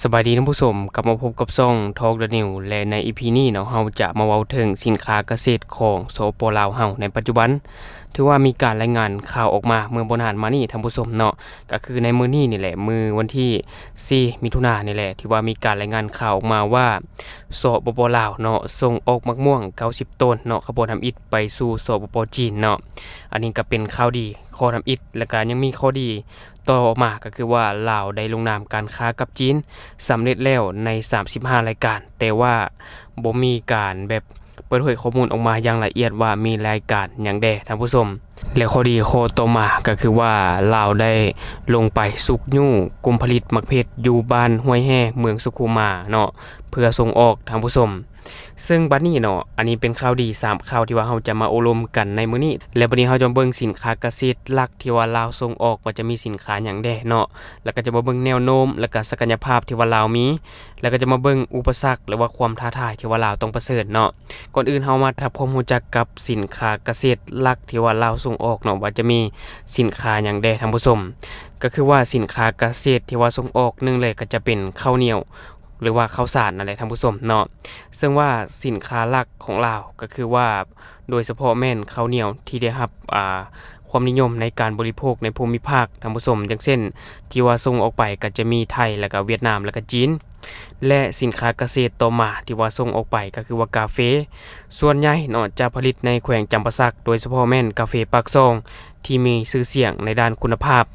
สบายดีท่านผู้ชมกลับมาพบกับช่องทอล์กเดอะนิวและใน EP นี้เนาะเราจะมาเว้าถึงสินค้าเกษตรของสปลาวเฮาในปัจจุบันถือว่ามีการรายงานข่าวออกมาเมื่อบ่นานมานี้ท่านผู้ชมเนาะก็คือในมื้อนี้นี่แหละมื้อวันที่4มิถุนายนนี่แหละที่ว่ามีการรายงานข่าวออกมาว่าสปปลาวเนาะส่งออกมักม่วง90ต้นเนาะขบวนทำอิฐไปสู่สปปจีนเนาะอันนี้ก็เป็นข่าวดีข้อทำอิฐและก็ยังมีข้อดีต่อมาก็คือว่าลาวได้ลงนามการค้ากับจีนสำเร็จแล้วใน35รายการแต่ว่าบ่มีการแบบเปิดเผยข้อมูลออกมาอย่างละเอียดว่ามีรายการหยังแดท่านผู้ชมและข้อดีข้อต่อมาก็คือว่าลาวได้ลงไปสุกยู่กลุ่มผลิตมักเพชรอยู่บ้านห้วยแห่เมืองสุขุมาเนาะเพื่อส่งออกท่านผู้ชมซึ่งบัดนี้เนาะอันนี้เป็นข่าวดี3ข่าวที่ว่าเราจะมาอบรมกันในมื้อนี้และบัดนี้เราจะเบิ่งสินค้าเกษตรหลักที่ว่าลาวส่งออกว่าจะมีสินค้าหยังแดเนาะแล้วก็จะมาเบิ่งแนวโน้มแล้วก็ศักยภาพที่ว่าลาวมีแล้วก็จะมาเบิ่งอุปสรรคหรือว่าความท้าทายที่ว่าลาวต้องเผชิญเนาะก่อนอื่นเฮามาทำความรู้จักกับสินค้าเกษตรหลักที่ว่าลาวส่งออกเนาะว่าจะมีสินค้าหยังแดท่านผู้ชมก็คือว่าสินค้าเกษตรที่ว่าส่งออกหนึ่งเลยก็จะเป็นข้าวเหนียวหรือว่าข้าวสารนั่นแหละท่านผู้ชมเนาะซึ่งว่าสินค้าหลักของลาวก็คือว่าโดยเฉพาะแม่นข้าวเหนียวที่ได้รับความนิยมในการบริโภคในภูมิภาคท่านผู้ชมอย่างเช่นที่ว่าส่งออกไปก็จะมีไทยแล้วก็เวียดนามแล้วก็จีนและสินค้าเกษตรต่อมาที่ว่าส่งออกไปก็คือว่ากาแฟส่วนใหญ่เนาะจะผลิตในแขวงจำปาสักโดยเฉพาะแม่นกาแฟปากซองที่มีชื่อเสียงในด้านคุณภาพ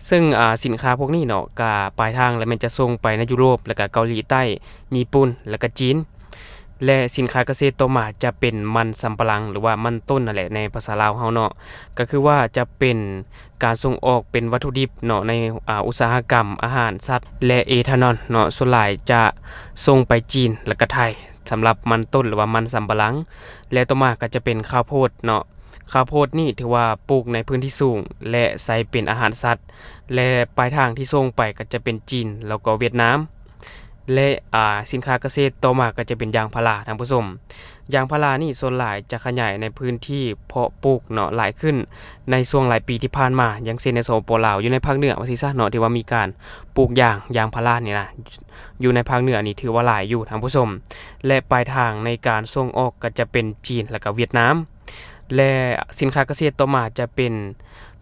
ซึ่งสินค้าพวกนี้เนาะก็ปลายทางแล้วมันจะส่งไปในยุโรปแล้วก็เกาหลีใต้ญี่ปุ่นแล้วก็จีนและสินค้าเกษตรต่อมาจะเป็นมันสำปะหลังหรือว่ามันต้นนั่นแหละในภาษาลาวเฮาเนาะก็คือว่าจะเป็นการส่งออกเป็นวัตถุดิบเนาะในอุตสาหกรรมอาหารสัตว์และเอทานอลเนาะส่วนหลายจะส่งไปจีนและก็ไทยสำหรับมันต้นหรือว่ามันสำปะหลังและต่อมาก็จะเป็นข้าวโพดเนาะข้าวโพดนี่ถือว่าปลูกในพื้นที่สูงและใช้เป็นอาหารสัตว์และปลายทางที่ส่งไปก็จะเป็นจีนแล้วก็เวียดนามและสินค้าเกษตรต่อมาก็จะเป็นยางพาราท่านผู้ชมยางพารานี่ส่วนหลายจะขยายในพื้นที่เพาะปลูกเนาะหลายขึ้นในช่วงหลายปีที่ผ่านมาอย่างเช่นในสปปลาวอยู่ในภาคเหนือว่าซี่ซะเนาะที่ว่ามีการปลูกยางพารานี่นะอยู่ในภาคเหนือนี่ถือว่าหลายอยู่ท่านผู้ชมและปลายทางในการส่งออกก็จะเป็นจีนแล้วก็เวียดนามและสินค้าเกษตรต่อมาจะเป็น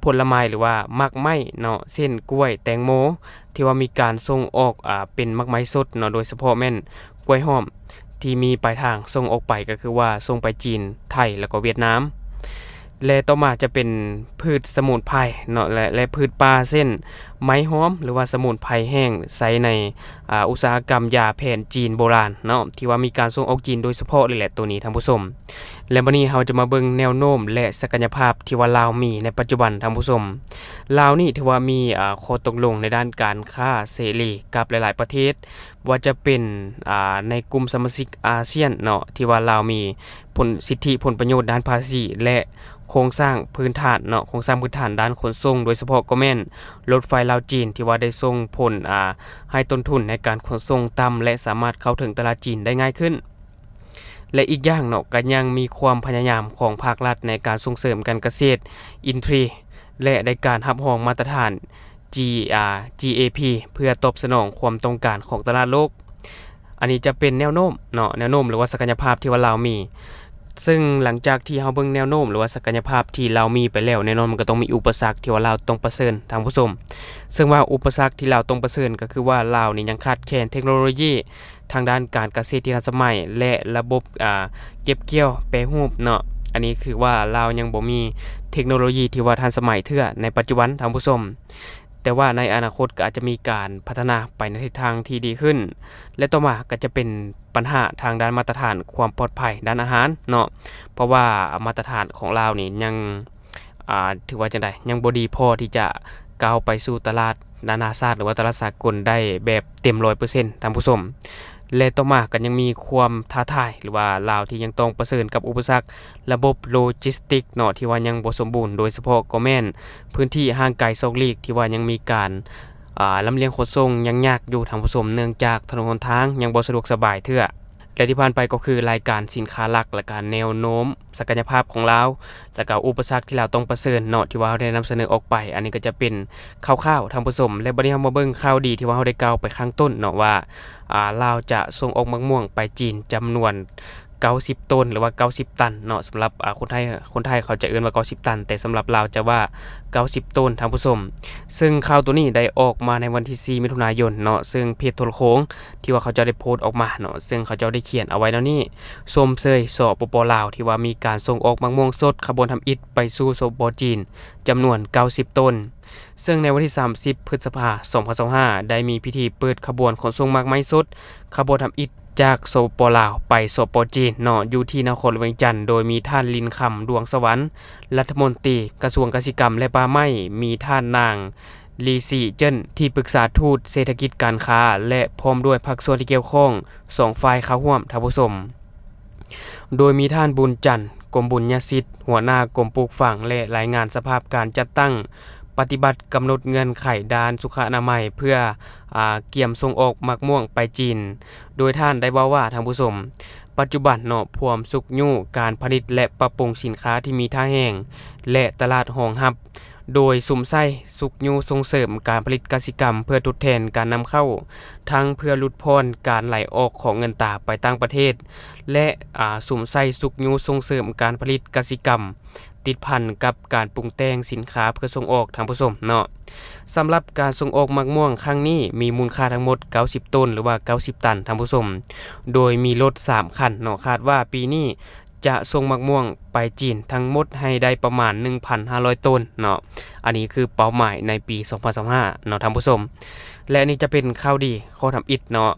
ผลไม้หรือว่ามักไม้เนาะเช่นกล้วยแตงโมที่ว่ามีการส่งออกเป็นมักไม้สดเนาะโดยเฉพาะแม่นกล้วยหอมที่มีปลายทางส่งออกไปก็คือว่าส่งไปจีนไทยแล้วก็เวียดนามและต่อมาจะเป็นพืชสมุนไพรเนาะและพืชป่าเช่นไม้หอมหรือว่าสมุนไพรแห้งใช้ในอุตสาหกรรมยาแผนจีนโบราณเนาะที่ว่ามีการส่งออกจีนโดยเฉพาะเลยแหละตัวนี้ท่านผู้ชมและวันนี้เราจะมาเบิ่งแนวโน้มและศักยภาพที่ว่าลาวมีในปัจจุบันท่านผู้ชมลาวนี่ถือว่ามีข้อตกลงในด้านการค้าเสรีกับหลายๆประเทศว่าจะเป็นในกลุ่มสมาชิกอาเซียนเนาะที่ว่าลาวมีผลสิทธิผลประโยชน์ด้านภาษีและโครงสร้างพื้นฐานเนาะโครงสร้างพื้นฐานด้านขนส่งโดยเฉพาะก็แม่นรถไฟลาวจีนที่ว่าได้ส่งผลให้ต้นทุนในการขนส่งต่ำและสามารถเข้าถึงตลาดจีนได้ง่ายขึ้นและอีกอย่างเนาะก็ยังมีความพยายามของภาครัฐในการส่งเสริมการเกษตรอินทรีย์และในการรับรองมาตรฐาน GAP เพื่อตอบสนองความต้องการของตลาดโลกอันนี้จะเป็นแนวโน้มเนาะแนวโน้มหรือว่าศักยภาพที่ว่าลาวมีซึ่งหลังจากที่เฮาเบิ่งแนวโน้มหรือว่าศักยภาพที่ลาวมีไปแล้วแน่นอนมันก็ต้องมีอุปสรรคที่ว่าลาวต้องเผชิญท่านผู้ชมซึ่งว่าอุปสรรคที่ลาวต้องเผชิญก็คือว่าลาวนี่ยังขาดแคลนเทคโนโลยีทางด้านการเกษตรที่ทันสมัยและระบบเก็บเกี่ยวแปรรูปเนาะอันนี้คือว่าลาวยังบ่มีเทคโนโลยีที่ว่าทันสมัยเทื่อในปัจจุบันท่านผู้ชมแต่ว่าในอนาคตก็อาจจะมีการพัฒนาไปในทิศทางที่ดีขึ้นและต่อมาก็จะเป็นปัญหาทางด้านมาตรฐานความปลอดภัยด้านอาหารเนาะเพราะว่ามาตรฐานของลาวนี่ยังถือว่าจังได๋ยังบ่ดีพอที่จะก้าวไปสู่ตลาดนานาชาติหรือว่าตลาดสากลได้แบบเต็ม 100% ท่านผู้ชมและต่อมาก็ยังมีความท้าทายหรือว่าลาวที่ยังต้องเผชิญกับอุปสรรคระบบโลจิสติกเนาะที่ว่ายังบ่สมบูรณ์โดยเฉพาะก็แม่นพื้นที่ห่างไกลซอกลีกที่ว่ายังมีการลำเลียงขนส่งยังยากอยู่ท่านผู้ชมเนื่องจากถนนหนทางยังบ่สะดวกสบายเทื่อ และที่ผ่านไปก็คือรายการสินค้าหลักและการแนวโน้มศักยภาพของลาวและก็อุปสรรคที่เราต้องเผชิญเนาะที่ว่าเราได้นำเสนอออกไปอันนี้ก็จะเป็นคร่าวๆท่านผู้ชมและบัดนี้เรามาเบิ่งข่าวดีที่ว่าเราได้กล่าวไปข้างต้นเนาะว่าลาวจะส่งออกมะม่วงไปจีนจำนวน90ต้นหรือว่า90ตันเนาะสำหรับคนไทยเขาจะเอิ้นว่า90ตันแต่สำหรับลาวจะว่า90ต้นท่านผู้ชมซึ่งข่าวตัวนี้ได้ออกมาในวันที่4มิถุนายนเนาะซึ่งเพจโทรโค้งที่ว่าเขาจะได้โพสต์ออกมาเนาะซึ่งเขาจะได้เขียนเอาไว้แล้วนี่ส้มเซยสปปลาวที่ว่ามีการส่งออกมะม่วงสดขบวนทำอิฐไปสู่สปปจีนจำนวน90ต้นซึ่งในวันที่30พฤษภาคม2025ได้มีพิธีเปิดขบวนขนส่งมากไม้สดขบวนทำอิฐจากสปปลาวไปสปปจีนเนาะอยู่ที่นครเวียงจันทน์โดยมีท่านลินคำดวงสวรรค์รัฐมนตรีกระทรวงเกษตรกรรมและป่าไม้มีท่านนางลีซีเจิ้นที่ปรึกษาทูตเศรษฐกิจการค้าและพร้อมด้วยภาคส่วนที่เกี่ยวข้อง2ฝ่ายเข้าร่วมท่านผู้ชมโดยมีท่านบุญจันทร์กรมบุญญาสิทธิ์หัวหน้ากรมปลูกฝังและรายงานสภาพการจัดตั้งปฏิบัติกำหนดเงื่อนไขด้านสุขอนามัยเพื่อเกี่ยมส่งออกมะม่วงไปจีนโดยท่านได้ว่าท่านผู้ชมปัจจุบันเนาะพวมสุกยู่การผลิตและปรับปรุงสินค้าที่มีท่าแห้งและตลาดรองรับโดยสุ่มไส้สุกยู่ส่งเสริมการผลิตกสิกรรมเพื่อทดแทนการนำเข้าทั้งเพื่อลดพรการไหลออกของเงินตราไปต่างประเทศและสุ่มไส้สุกยู่ส่งเสริมการผลิตกสิกรรมติดพันกับการปรุงแต่งสินค้าเพื่อส่งออกทางผู้ชมเนาะสำหรับการส่งออกมะม่วงครั้งนี้มีมูลค่าทั้งหมด90ต้นหรือว่า90ตันทางผู้ชมโดยมีรถ3คันเนาะคาดว่าปีนี้จะส่งมะม่วงไปจีนทั้งหมดให้ได้ประมาณ 1,500 ต้นเนาะอันนี้คือเป้าหมายในปี2025เนาะท่านผู้ชมและนี่จะเป็นข่าวดีข้อทำอิฐเนาะ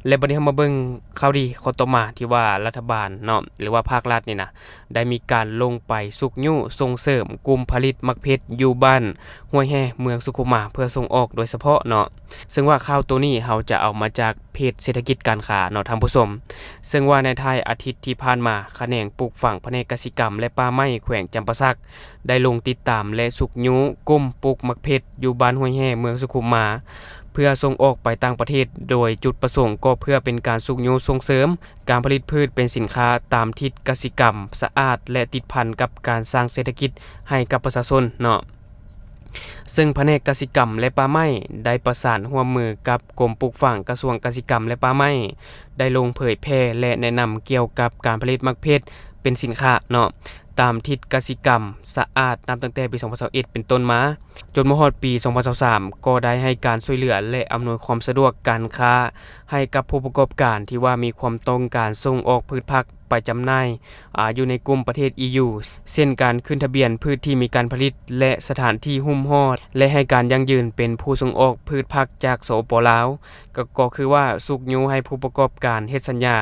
และบัดนี้เรามาเบิ่งข่าวดีข้อต่อมาที่ว่ารัฐบาลเนาะหรือว่าภาครัฐนี่นะได้มีการลงไปสุกยู่ส่งเสริมกลุ่มผลิตมักเพชรอยู่บ้านห้วยแห่เมืองสุขุมมาเพื่อส่งออกโดยเฉพาะเนาะซึ่งว่าข่าวตัวนี้เราจะเอามาจากเพจเศรษฐกิจการค้าเนาะท่านผู้ชมซึ่งว่าในท้ายอาทิตย์ที่ผ่านมาแขนงปลูกฝังแผนกกสิกรรมและป่าไม้แขวงจำปาสักได้ลงติดตามและสุกยู่กลุ่มปลูกมักเพชรอยู่บ้านห้วยแห่เมืองสุขุมมาเพื่อส่งออกไปต่างประเทศโดยจุดประสงค์ก็เพื่อเป็นการสุกยู่ส่งเสริมการผลิตพืชเป็นสินค้าตามทิศกสิกรรมสะอาดและติดพันกับการสร้างเศรษฐกิจให้กับประชาชนเนาะซึ่งแผนกกสิกรรมและป่าไม้ได้ประสานร่วมมือกับกรมปลูกฝังกระทรวงเกษตรกรรมและป่าไม้ได้ลงเผยแพร่และแนะนำเกี่ยวกับการผลิตมักเพชรเป็นสินค้าเนาะตามทิศกสิกรรมสะอาดนับตั้งแต่ปี2021เป็นต้นมาจนมาฮอดปี2023ก็ได้ให้การช่วยเหลือและอำนวยความสะดวกการค้าให้กับผู้ประกอบการที่ว่ามีความต้องการส่งออกพืชผักไปจำหน่ายอยู่ในกลุ่มประเทศ EU เช่นการขึ้นทะเบียนพืชที่มีการผลิตและสถานที่หุ้มห่อและให้การยั่งยืนเป็นผู้ส่งออกพืชผักจากสปปลาวก็คือว่าสุกยู่ให้ผู้ประกอบการเฮ็ดสัญญา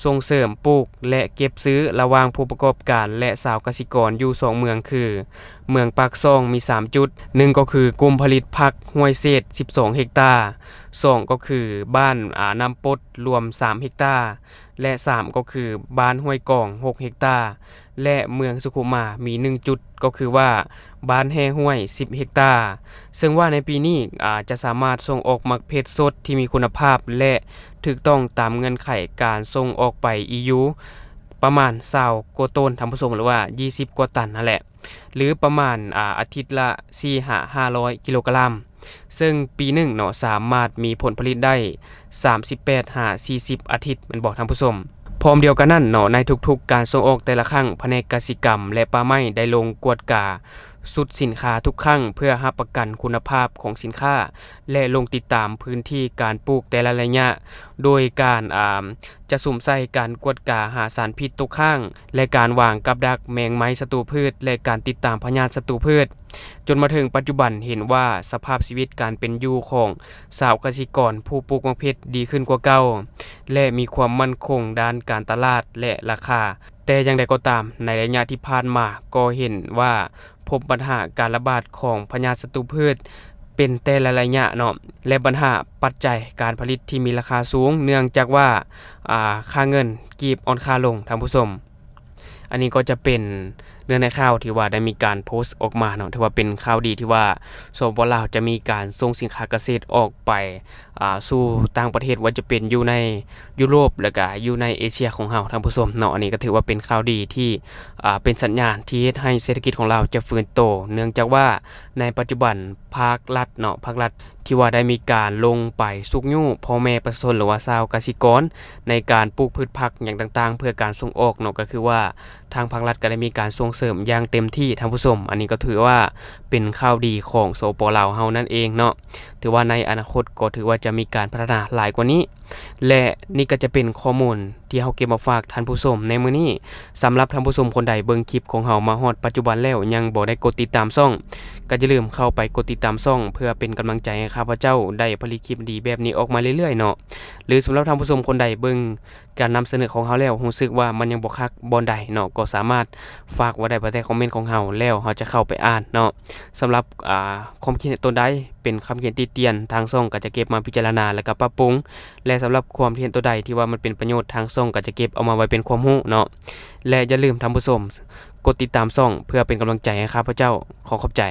ส่งเสริมปลูกและเก็บซื้อระหว่างผู้ประกอบการและชาวกสิกรอยู่2เมืองคือเมืองปากซ่องมี3จุด1ก็คือกลุ่มผลิตผักห้วยเศษ12เฮกตาร์2ก็คือบ้านน้ำปดรวม3เฮกตาร์และ3ก็คือบ้านห้วยกอง6เฮกตาร์และเมืองสุขุมมามี1จุดก็คือว่าบ้านแห่ห้วย10เฮกตาร์ซึ่งว่าในปีนี้จะสามารถส่งออกมักเพชรสดที่มีคุณภาพและถูกต้องตามเงื่อนไขการส่งออกไป EU ประมาณ20กว่าต้นท่านผู้ชมหรือว่า20กว่าตันนั่นแหละหรือประมาณอาทิตย์ละ 4-500 กิโลกรัมซึ่งปีหนึ่งเนาะสามารถมีผลผลิตได้38-40 อาทิตย์มันบอกท่านผู้ชมพร้อมเดียวกันนั่นเนาะในทุกๆการส่งออกแต่ละครั้งแผนกกสิกรรมและป่าไม้ได้ลงกวดกาสุดสินค้าทุกครั้งเพื่อรับประกันคุณภาพของสินค้าและลงติดตามพื้นที่การปลูกแต่ละระยะโดยการจะสุ่มใส่การกวดกาหาสารพิษตกค้างและการวางกับดักแมงไม้ศัตรูพืชและการติดตามพยาธิศัตรูพืชจนมาถึงปัจจุบันเห็นว่าสภาพชีวิตการเป็นอยู่ของชาวเกษตรกรผู้ปลูกมักเพชรดีขึ้นกว่าเก่าและมีความมั่นคงด้านการตลาดและราคาแต่อย่างใดก็ตามในระยะที่ผ่านมาก็เห็นว่าพบปัญหาการระบาดของพยาธิศัตรูพืชเป็นแต่ละระยะเนาะและปัญหาปัจจัยการผลิตที่มีราคาสูงเนื่องจากว่าค่าเงินกีบอ่อนค่าลงท่านผู้ชมอันนี้ก็จะเป็น เนื่องในข่าวที่ว่าได้มีการโพสต์ออกมาเนาะถือว่าเป็นข่าวดีที่ว่าสปปลาวจะมีการส่งสินค้าเกษตรออกไปสู่ต่างประเทศว่าจะเป็นอยู่ในยุโรปแล้วก็อยู่ในเอเชียของเราท่านผู้ชมเนาะอันนี้ก็ถือว่าเป็นข่าวดีที่เป็นสัญญาณที่เฮ็ดให้เศรษฐกิจของเราจะฟื้นโตเนื่องจากว่าในปัจจุบันภาครัฐเนาะภาครัฐที่ว่าได้มีการลงไปสุกยู่พ่อแม่ประชาชนหรือว่าชาวเกษตรกรในการปลูกพืชผักอย่างต่างๆเพื่อการส่งออกเนาะก็คือว่าทางภาครัฐก็ได้มีการส่งเสริมอย่างเต็มที่ท่านผู้ชมอันนี้ก็ถือว่าเป็นข่าวดีของสปปลาวเฮานั่นเองเนาะถือว่าในอนาคตก็ถือว่าจะมีการพัฒนาหลายกว่านี้และนี่ก็จะเป็นข้อมูลที่เฮาเก็บมาฝากท่านผู้ชมในมื้อนี้สำหรับท่านผู้ชมคนใดเบิ่งคลิปของเฮามาฮอดปัจจุบันแล้วยังบ่ได้กดติดตามช่องก็อย่าลืมเข้าไปกดติดตามช่องเพื่อเป็นกำลังใจให้ข้าพเจ้าได้ผลิตคลิปดีแบบนี้ออกมาเรื่อยๆเนาะหรือสำหรับท่านผู้ชมคนใดเบิ่งการนำเสนอของเฮาแล้วรู้สึกว่ามันยังบ่คักบ่ใดเนาะก็สามารถฝากไว้ได้ภายใต้คอมเมนต์ของเฮาแล้วเฮาจะเข้าไปอ่านเนาะสำหรับความคิดเห็นตนใดเป็นคำเขียนติเตียนทางช่องก็จะเก็บมาพิจารณาแล้วก็ปรับปรุงและสำหรับความคิดเห็นตัวใดที่ว่ามันเป็นประโยชน์ทางช่องก็จะเก็บเอามาไว้เป็นความรู้เนาะและอย่าลืมท่านผู้ชมกดติดตามช่องเพื่อเป็นกำลังใจให้ข้าพเจ้าขอขอบใจ